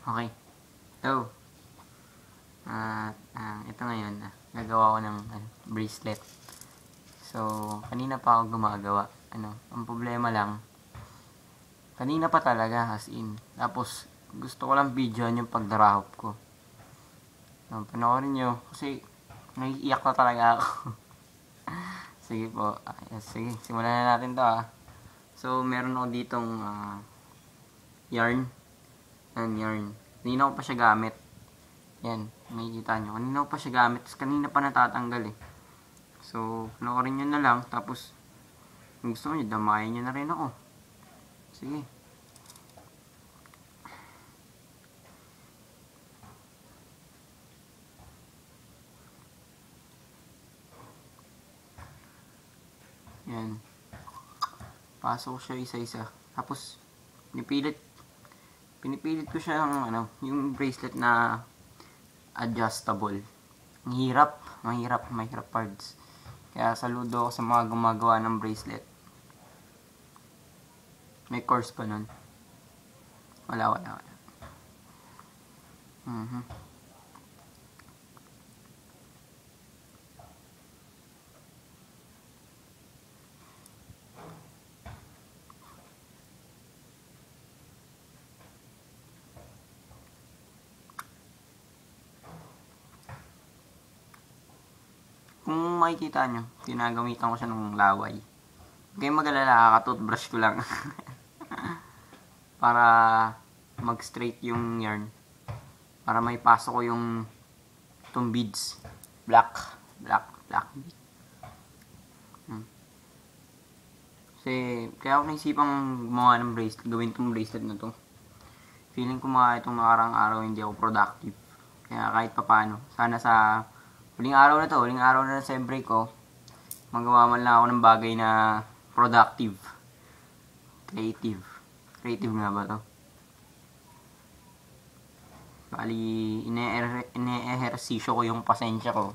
Okay. So, ito ngayon, nagawa ko ng bracelet. So, kanina pa ako gumagawa. Ang problema lang, kanina pa talaga, as in. Tapos, gusto ko lang videoan yung pagdarahop ko. Panoorin nyo, kasi naiiyak na talaga ako. Sige po. Sige, simulan na natin to So, meron ako ditong yarn. Yarn. Kanina ko pa siya gamit. Yan, makikita nyo. Kanina ko pa siya gamit. Kanina pa natatanggal eh. So, panoorin nyo na lang. Tapos, kung gusto nyo, damayan nyo na rin ako. Sige. Yan. Pasok siya isa-isa. Tapos, pinipilit ko siya ng yung bracelet na adjustable. Mahirap parts. Kaya saludo ako sa mga gumagawa ng bracelet. May course pa nun? Wala. Kung makikita nyo, ginagamitan ko siya ng laway. Huwag kayong mag-alala, ka-toothbrush ko lang. Para mag-straight yung yarn. Para may pasok ko yung itong beads. Black bead. Kasi, kaya ako naisipang gumawa ng bracelet, gawin itong bracelet na to. Feeling ko mga itong nakarang araw hindi ako productive. Kaya kahit papano, sana sa huling araw na sa break ko, magawa man lang ako ng bagay na productive. Creative nga ba to? Bali, ine-ehersisyo ko yung pasensya ko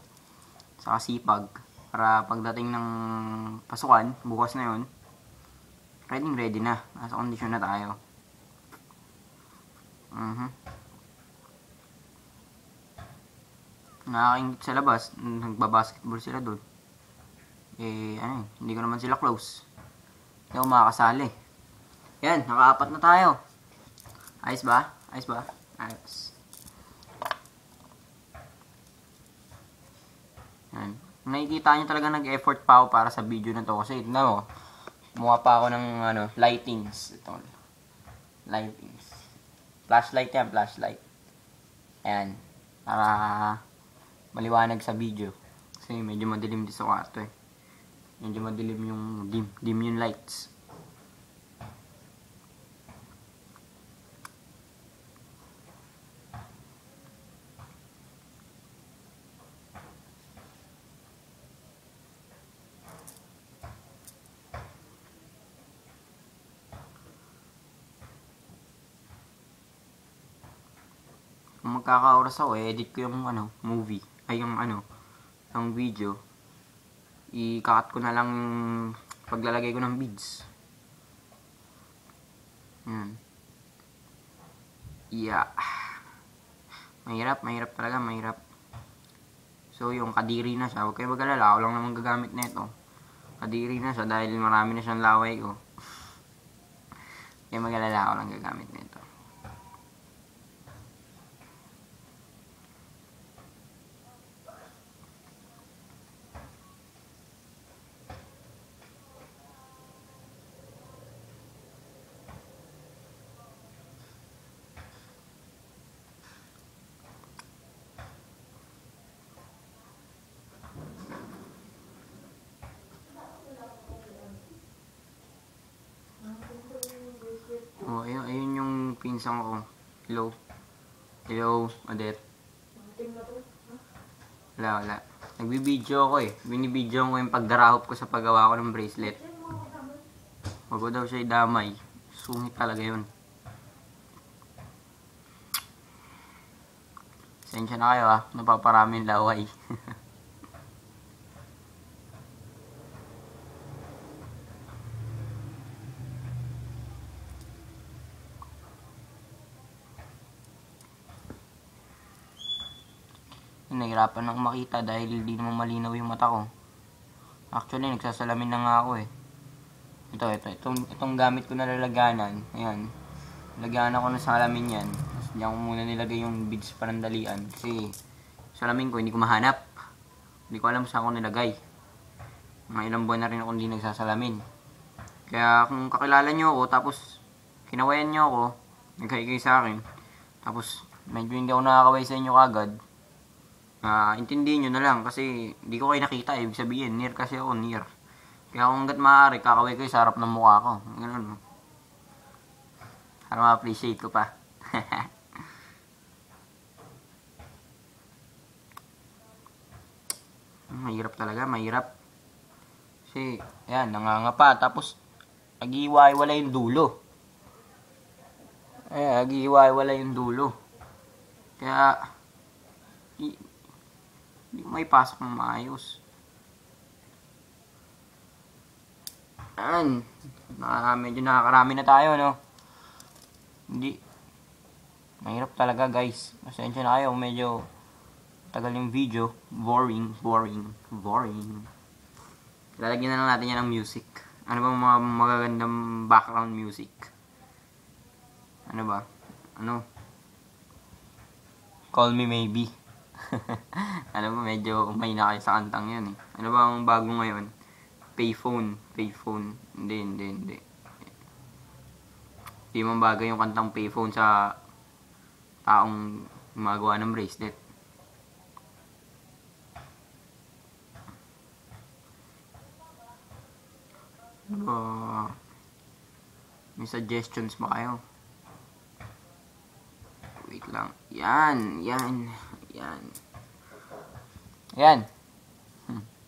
sa kasipag para pagdating ng pasukan, bukas na yun, ready na. Nasa kondisyon na tayo. Nakakingit sa labas, nagbabasketball sila doon. Hindi ko naman sila close. Hindi ako makakasali. Yan, nakaapat na tayo. Ayos ba? Ayos. Yan. Nakikita nyo talaga nag-effort pa ako para sa video na to kasi tignan mo, kumuha pa ako ng lightings. Ito. Lightings. Flashlight. Ayan. Para maliwanag sa video. Kasi medyo madilim din sa kwarto eh. Medyo madilim yung dim yung lights. Kung magkakaoras ako, edit ko yung movie. Ay yung yung video. I-cut ko na lang paglalagay ko ng beads. Yan. Yeah. Mahirap talaga. So yung kadiri na siya. Huwag kayo mag-alala. Ako lang naman gagamit na ito. Kadiri na siya dahil marami na siyang laway ko. Kaya mag-alala, ako lang gagamit na ito. Ayun yung pinsang ko. Hello, Odette. Wala. Nagbibideo ako eh. Binibideo ko yung pagdarahop ko sa paggawa ko ng bracelet. Wag ko daw siya idamay. Sungit talaga yun. Sensya na kayo napaparami yung laway. nahirapan akong makita dahil hindi naman malinaw yung mata ko. Actually, nagsasalamin na nga ako eh. Itong gamit ko na lalaganan. Ayan. Lagyan ako ng salamin yan. Tapos diyan ko muna nilagay yung beads panandalian. Kasi salamin ko hindi ko mahanap. Hindi ko alam saan ko nilagay. Mga ilang buwan na rin ako hindi nagsasalamin. Kaya kung kakilala nyo ako, tapos kinawayan nyo ako, nagkaigay sa akin, tapos medyo hindi ako nakakaway sa inyo kagad, intindihin nyo na lang kasi hindi ko kayo nakita. Ibig sabihin, near kasi ako, near. Kaya kung hanggat maaari, kakaway kayo sa harap ng mukha ko. Ganun. Para ma-appreciate ko pa. Mahirap talaga, mahirap. Kasi, ayan, nangangapa. Tapos, nag-iiwa-iwala yung dulo. Ayan, nag-iiwa-iwala yung dulo. Kaya, hindi ko may pasok ng maayos. Ayan, medyo nakakarami na tayo, no? Hindi. Mahirap talaga, guys. Pasensya na kayo, medyo tagal yung video. Boring. Lalagyan na lang natin yan ng music. Ano ba mga magagandang background music? Ano ba? Ano? Call Me Maybe. Ano ba, medyo umay na kayo sa kantang yan eh. Ano ba ang bago ngayon? Payphone. Hindi. Hindi man bagay yung kantang Payphone sa taong gumagawa ng bracelet. May suggestions ba kayo? Wait lang. Yan.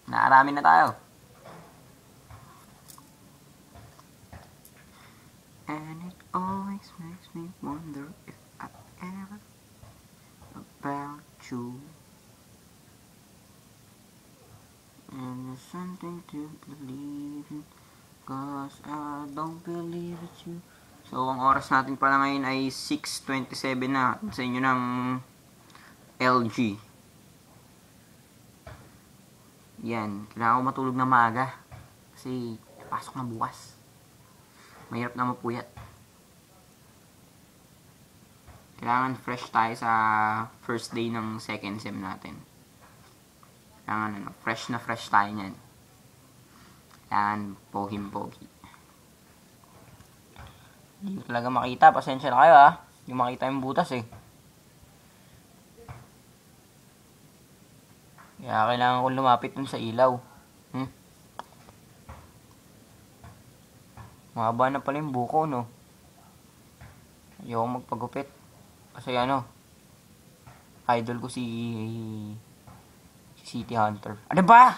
Nakarami na tayo. And it always makes me wonder if I ever about you. And there's something to believe in, 'cause I don't believe it's you. So, ang oras natin pala ngayon ay 6:27 na sa inyo ng LG. Yan. Kailangan ko matulog na maaga. Kasi, pasok na bukas. Mahirap na mapuyat. Kailangan fresh tayo sa first day ng second sem natin. Kailangan fresh tayo nyan. Kailangan pohim-pogi. Hindi ko talaga makita. Pasensya na kayo ha. Hindi makita yung butas eh. Kaya kailangan ko lumapit dun sa ilaw. Mahaba na pala yung buko, no? Ayoko magpagupit. Kasi idol ko si City Hunter. Ano ba?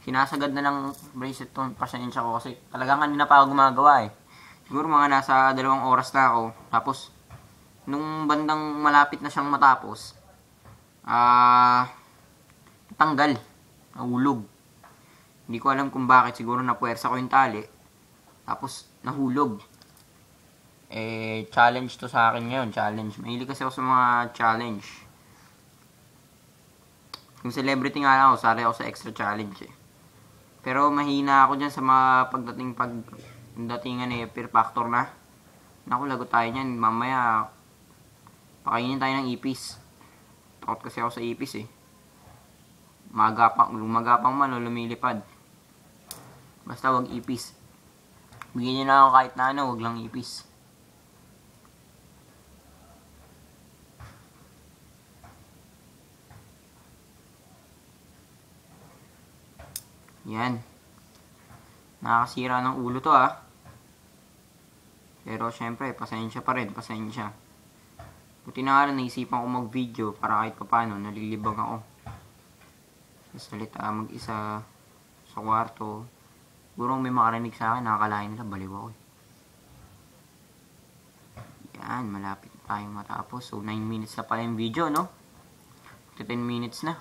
Sinasagad na lang bracelet to. Pasensya ko kasi talagang kanina pa ako gumagawa eh. Siguro mga nasa 2 oras na ako. Tapos, nung bandang malapit na siyang matapos, tanggal. Nahulog. Hindi ko alam kung bakit. Siguro napuwersa ko yung tali. Tapos, nahulog. Challenge to sa akin ngayon. Challenge. Mahilig kasi ako sa mga challenge. Yung celebrity nga lang ako, sari ako sa extra challenge eh. Pero mahina ako dyan sa mga pagdatingan eh, fear factor na. Naku, lagot tayo nyan. Mamaya, pakainin tayo ng ipis. Takot kasi ako sa ipis eh. Lumagapang man o lumilipad. Basta wag ipis. Bigyan nyo na ako kahit na wag lang ipis. Yan. Nakakasira ng ulo to ah. Pero syempre, pasensya pa rin. Pasensya. Buti na nga lang naisipan ko mag-video para kahit paano nalilibang ako. Salita mag-isa sa kwarto. Siguro may makarinig sa akin, nakakalain nila, baliw ako. Yan, malapit tayong matapos. So, 9 minutes na pala yung video, no? 10 minutes na.